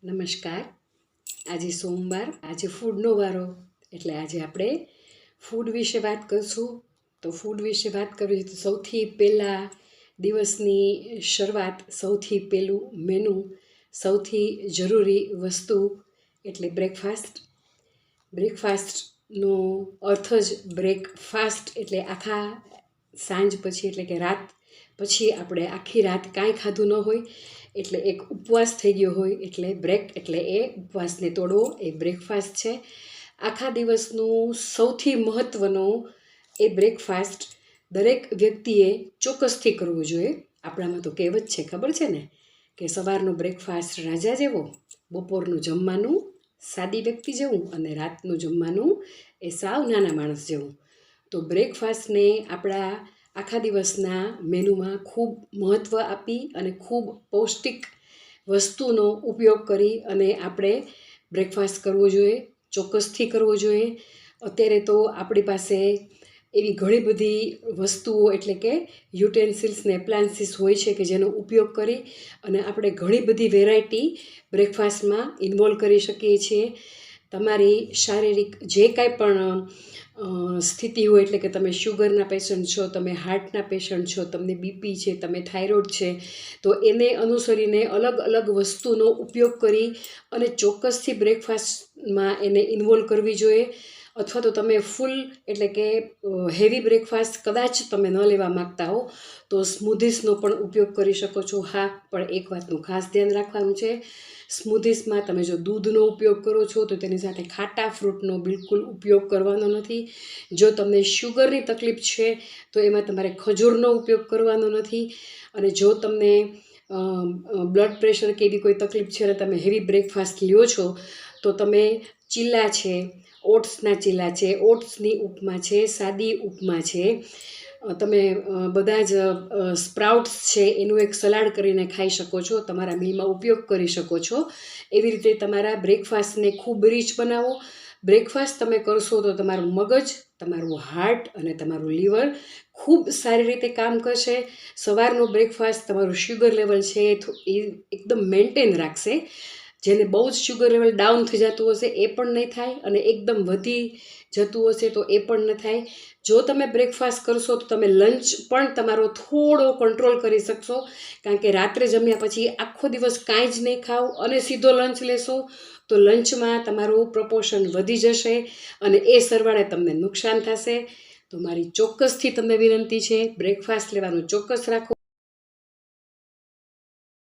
નમસ્કાર. આજે સોમવાર, આજે ફૂડનો વારો, એટલે આજે આપણે ફૂડ વિશે વાત કરશું. તો ફૂડ વિશે વાત કરવી તો સૌથી પહેલાં દિવસની શરૂઆત, સૌથી પહેલું મેનુ, સૌથી જરૂરી વસ્તુ એટલે બ્રેકફાસ્ટ. બ્રેકફાસ્ટનો અર્થ જ બ્રેકફાસ્ટ એટલે આખા સાંજ પછી એટલે કે રાત પછી આપણે આખી રાત કાંઈ ખાધું ન હોય એટલે એક ઉપવાસ થઈ ગયો હોય એટલે બ્રેક એટલે એ ઉપવાસને તોડવો એ બ્રેકફાસ્ટ છે. આખા દિવસનું સૌથી મહત્ત્વનો એ બ્રેકફાસ્ટ દરેક વ્યક્તિએ ચોક્કસથી કરવું જોઈએ. આપણામાં તો કહેવત છે, ખબર છે ને, કે સવારનો બ્રેકફાસ્ટ રાજા જેવો, બપોરનું જમવાનું સાદી વ્યક્તિ જેવું અને રાતનું જમવાનું એ સાવ નાના માણસ જેવું. તો બ્રેકફાસ્ટને આપણા આખા દિવસના મેનુમાં ખૂબ મહત્ત્વ આપી અને ખૂબ પૌષ્ટિક વસ્તુનો ઉપયોગ કરી અને આપણે બ્રેકફાસ્ટ કરવો જોઈએ, ચોક્કસથી કરવો જોઈએ. અત્યારે તો આપણી પાસે એવી ઘણી બધી વસ્તુઓ એટલે કે યુટેન્સિલ્સ ને એપ્લાયન્સીસ હોય છે કે જેનો ઉપયોગ કરી અને આપણે ઘણી બધી વેરાયટી બ્રેકફાસ્ટમાં ઇન્વોલ્વ કરી શકીએ છીએ. તમારી શારીરિક જે કાંઈ પણ સ્થિતિ હોય, એટલે કે તમે શુગરના પેશન્ટ છો, તમે હાર્ટના પેશન્ટ છો, તમને બીપી છે, તમે થાઇરોઇડ છે, તો એને અનુસરીને અલગ અલગ વસ્તુનો ઉપયોગ કરી અને ચોક્કસથી બ્રેકફાસ્ટમાં એને ઇન્વોલ્વ કરવી જોઈએ. અથવા તો તમે ફૂલ એટલે કે હેવી બ્રેકફાસ્ટ કદાચ તમે ન લેવા માગતા હો તો સ્મૂધીસનો પણ ઉપયોગ કરી શકો છો. હા, પણ એક વાતનું ખાસ ધ્યાન રાખવાનું છે, સ્મૂધીસમાં તમે જો દૂધનો ઉપયોગ કરો છો તો તેની સાથે ખાટા ફ્રૂટનો બિલકુલ ઉપયોગ કરવાનો નથી. જો તમને શુગરની તકલીફ છે તો એમાં તમારે ખજૂરનો ઉપયોગ કરવાનો નથી. અને જો તમને બ્લડ પ્રેશર કે એવી કોઈ તકલીફ છે અને તમે હેવી બ્રેકફાસ્ટ લ્યો છો તો તમે ચીલા છે, ઓટ્સના ચીલા છે, ઓટ્સની ઉપમા છે, સાદી ઉપમા છે, તમે બધા જ સ્પ્રાઉટ્સ છે એનું એક સલાડ કરીને ખાઈ શકો છો, તમારા મીલમાં ઉપયોગ કરી શકો છો. એવી રીતે તમારા બ્રેકફાસ્ટને ખૂબ રીચ બનાવો. બ્રેકફાસ્ટ તમે કરશો તો તમારું મગજ, તમારું હાર્ટ અને તમારું લીવર ખૂબ સારી રીતે કામ કરશે. સવારનો બ્રેકફાસ્ટ તમારું શુગર લેવલ છે એ એકદમ મેન્ટેન રાખશે. જેને બહુ જ શુગર લેવલ ડાઉન થઈ જતું હશે એ પણ નહીં થાય અને એકદમ વધી જતું હશે તો એ પણ ન થાય. જો તમે બ્રેકફાસ્ટ કરશો તો તમે લંચ પણ તમારો થોડો કંટ્રોલ કરી શકશો, કારણ કે રાત્રે જમ્યા પછી આખો દિવસ કાંઈ જ નહીં ખાવ અને સીધો લંચ લેશો તો લંચમાં તમારું પ્રપોર્શન વધી જશે અને એ સરવાળે તમને નુકસાન થશે. તો મારી ચોક્કસથી તમને વિનંતી છે, બ્રેકફાસ્ટ લેવાનું ચોક્કસ રાખો.